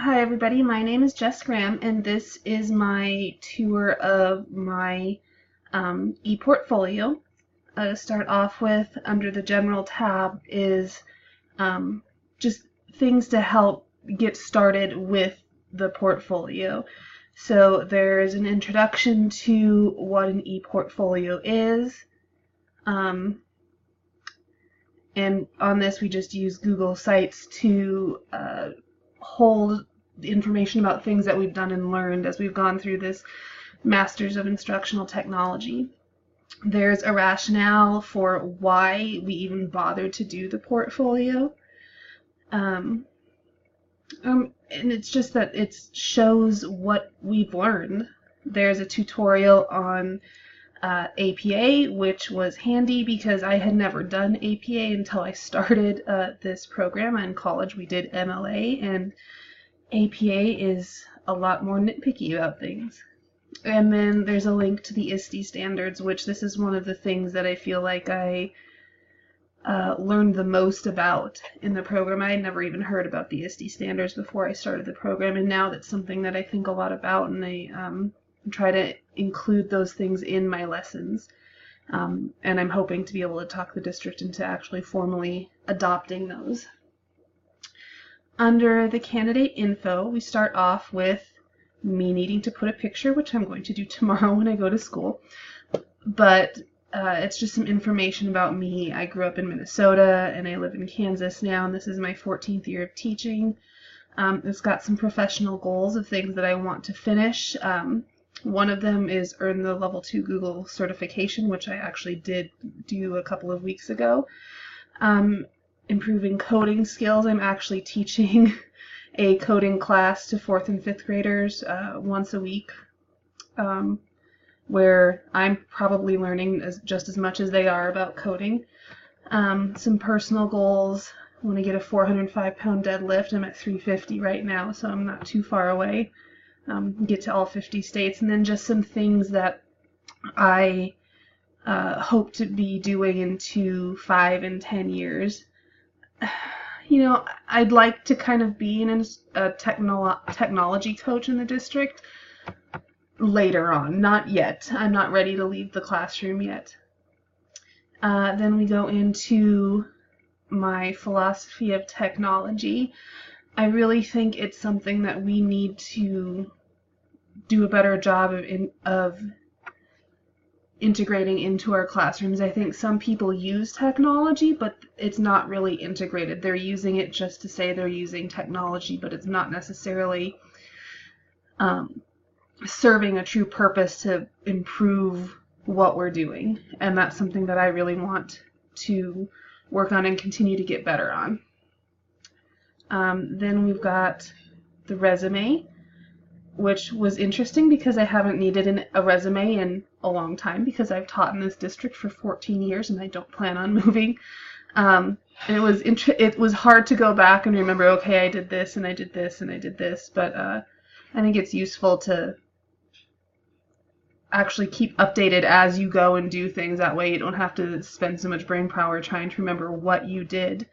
Hi everybody, my name is Jess Graham and this is my tour of my e-portfolio. To start off with, under the general tab is just things to help get started with the portfolio. So there's an introduction to what an e-portfolio is, and on this we just use Google Sites to hold information about things that we've done and learned as we've gone through this Masters of Instructional Technology. There's a rationale for why we even bothered to do the portfolio. And it's just that it shows what we've learned. There's a tutorial on APA, which was handy because I had never done APA until I started this program. In college we did MLA, and APA is a lot more nitpicky about things. And then there's a link to the ISTE standards, which this is one of the things that I feel like I learned the most about in the program. I had never even heard about the ISTE standards before I started the program, and now that's something that I think a lot about, and I try to include those things in my lessons. And I'm hoping to be able to talk the district into actually formally adopting those. Under the candidate info, we start off with me needing to put a picture, which I'm going to do tomorrow when I go to school. But it's just some information about me. I grew up in Minnesota and I live in Kansas now, and this is my 14th year of teaching. It's got some professional goals of things that I want to finish. One of them is earn the level 2 Google certification, which I actually did do a couple of weeks ago. Improving coding skills. I'm actually teaching a coding class to 4th and 5th graders once a week, where I'm probably learning just as much as they are about coding. Some personal goals. I want to get a 405-pound deadlift. I'm at 350 right now, so I'm not too far away. Get to all 50 states. And then just some things that I hope to be doing in 5 and 10 years. You know, I'd like to kind of be a technology coach in the district later on. Not yet. I'm not ready to leave the classroom yet. Then we go into my philosophy of technology. I really think it's something that we need to do a better job of integrating into our classrooms. I think some people use technology, but it's not really integrated. They're using it just to say they're using technology, but it's not necessarily serving a true purpose to improve what we're doing. And that's something that I really want to work on and continue to get better on. Then we've got the resume, which was interesting because I haven't needed a resume in a long time because I've taught in this district for 14 years and I don't plan on moving. And it was hard to go back and remember, okay, I did this and I did this and I did this, but I think it's useful to actually keep updated as you go and do things. That way you don't have to spend so much brain power trying to remember what you did.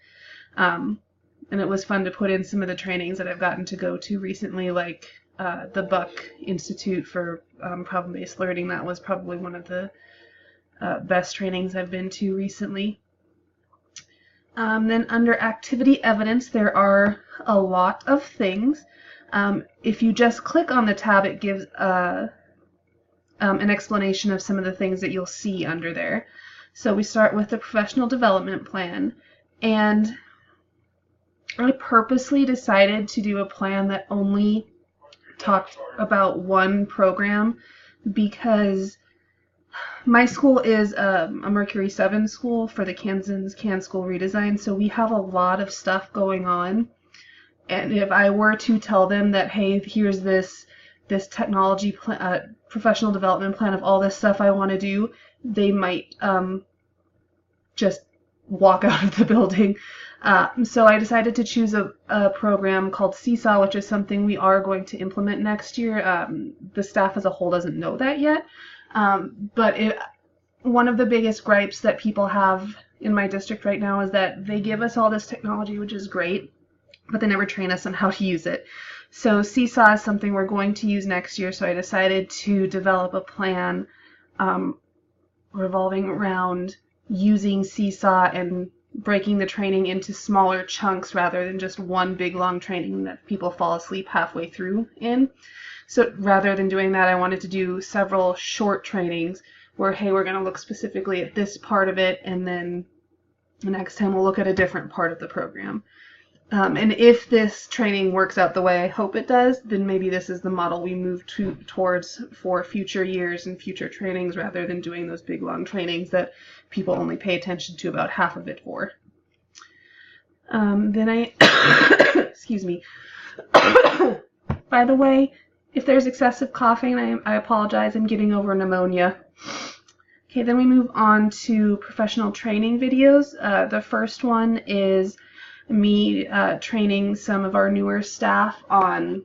And it was fun to put in some of the trainings that I've gotten to go to recently, like the Buck Institute for Problem-Based Learning. That was probably one of the best trainings I've been to recently. Then under activity evidence, there are a lot of things. If you just click on the tab, it gives an explanation of some of the things that you'll see under there. So we start with the professional development plan, and I purposely decided to do a plan that only talked about one program because my school is a Mercury 7 school for the Kansans Can School redesign, so we have a lot of stuff going on. And if I were to tell them that, hey, here's this technology professional development plan of all this stuff I want to do, they might just walk out of the building. So I decided to choose a program called Seesaw, which is something we are going to implement next year. The staff as a whole doesn't know that yet. But one of the biggest gripes that people have in my district right now is that they give us all this technology, which is great, but they never train us on how to use it. So Seesaw is something we're going to use next year, so I decided to develop a plan revolving around using Seesaw and breaking the training into smaller chunks rather than just one big long training that people fall asleep halfway through in. So rather than doing that, I wanted to do several short trainings where, hey, we're going to look specifically at this part of it, and then the next time we'll look at a different part of the program. And if this training works out the way I hope it does, then maybe this is the model we move towards for future years and future trainings rather than doing those big long trainings that people only pay attention to about half of it for. Then I, excuse me. By the way, if there's excessive coughing, I apologize. I'm getting over pneumonia. Okay, then we move on to professional training videos. The first one is me training some of our newer staff on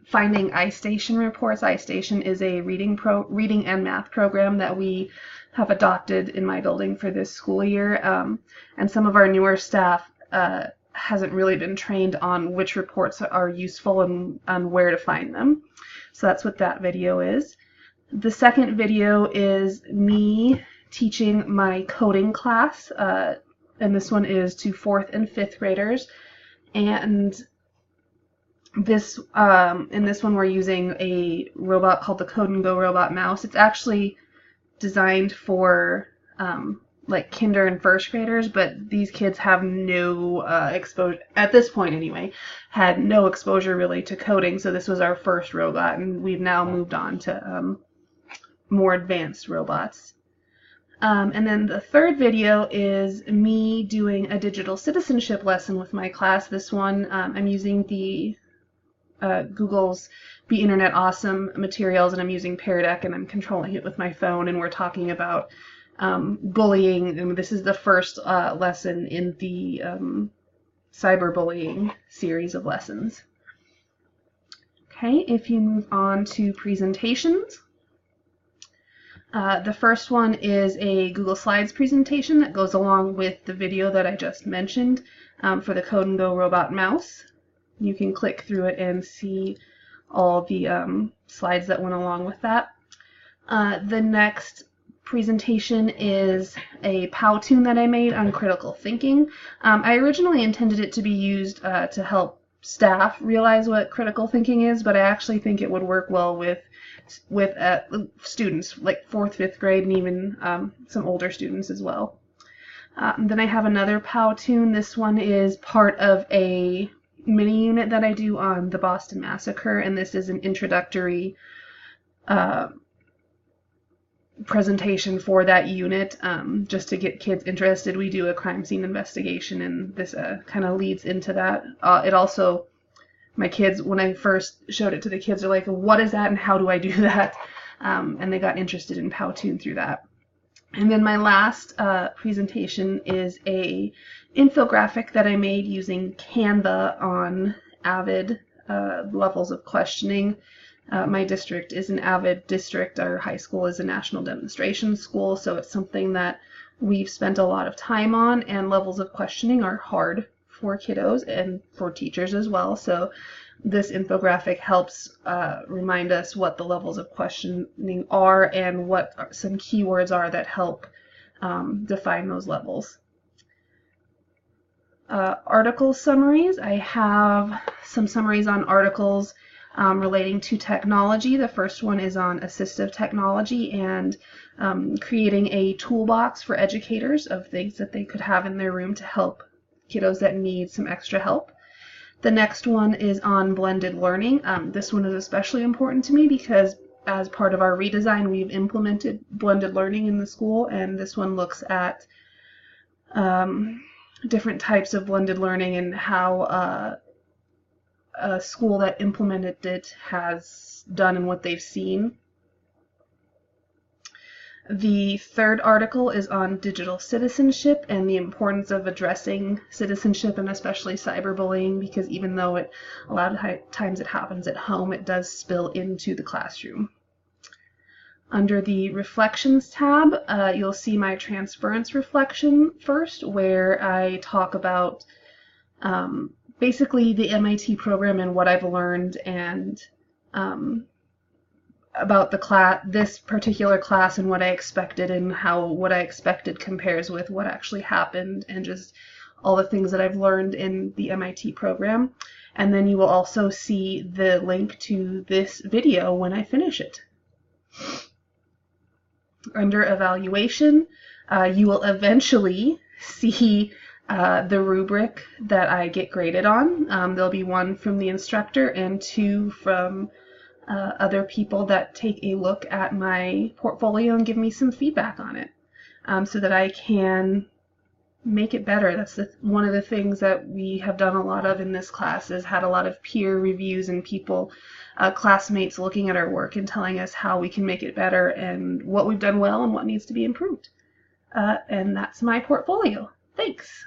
finding iStation reports. iStation is a reading and math program that we have adopted in my building for this school year, and some of our newer staff hasn't really been trained on which reports are useful and on where to find them. So that's what that video is. The second video is me teaching my coding class, and this one is to 4th and 5th graders. And this in this one we're using a robot called the Code and Go robot mouse. It's actually designed for like kinder and 1st graders, but these kids have no exposure, at this point anyway, had no exposure really to coding, so this was our first robot, and we've now moved on to more advanced robots. And then the third video is me doing a digital citizenship lesson with my class. This one I'm using the Google's Be Internet Awesome materials, and I'm using Pear Deck, and I'm controlling it with my phone, and we're talking about bullying, and this is the first lesson in the cyberbullying series of lessons. Okay, if you move on to presentations. The first one is a Google Slides presentation that goes along with the video that I just mentioned for the Code and Go robot mouse. You can click through it and see all the slides that went along with that. The next presentation is a Powtoon that I made on critical thinking. I originally intended it to be used to help staff realize what critical thinking is, but I actually think it would work well with students like 4th, 5th grade, and even some older students as well. Then I have another Powtoon. This one is part of a mini unit that I do on the Boston Massacre, and this is an introductory presentation for that unit, just to get kids interested. We do a crime scene investigation, and this kind of leads into that. It also, my kids, when I first showed it to the kids, are like, what is that and how do I do that? And they got interested in Powtoon through that. And then my last presentation is a infographic that I made using Canva on AVID levels of questioning. My district is an AVID district. Our high school is a national demonstration school, so it's something that we've spent a lot of time on, and levels of questioning are hard for kiddos and for teachers as well. So this infographic helps remind us what the levels of questioning are and what some keywords are that help define those levels. Article summaries. I have some summaries on articles relating to technology. The first one is on assistive technology and creating a toolbox for educators of things that they could have in their room to help kiddos that need some extra help. The next one is on blended learning. This one is especially important to me because as part of our redesign, we've implemented blended learning in the school, and this one looks at different types of blended learning and how a school that implemented it has done and what they've seen. The third article is on digital citizenship and the importance of addressing citizenship and especially cyberbullying, because even though a lot of times it happens at home, it does spill into the classroom. Under the reflections tab, you'll see my transference reflection first, where I talk about basically the MIT program and what I've learned, and about the class, this particular class, and what I expected, and how what I expected compares with what actually happened, and just all the things that I've learned in the MIT program. And then you will also see the link to this video when I finish it. Under evaluation, you will eventually see the rubric that I get graded on. There'll be one from the instructor and two from other people that take a look at my portfolio and give me some feedback on it, so that I can make it better. That's one of the things that we have done a lot of in this class, is had a lot of peer reviews and people, classmates, looking at our work and telling us how we can make it better and what we've done well and what needs to be improved. And that's my portfolio. Thanks.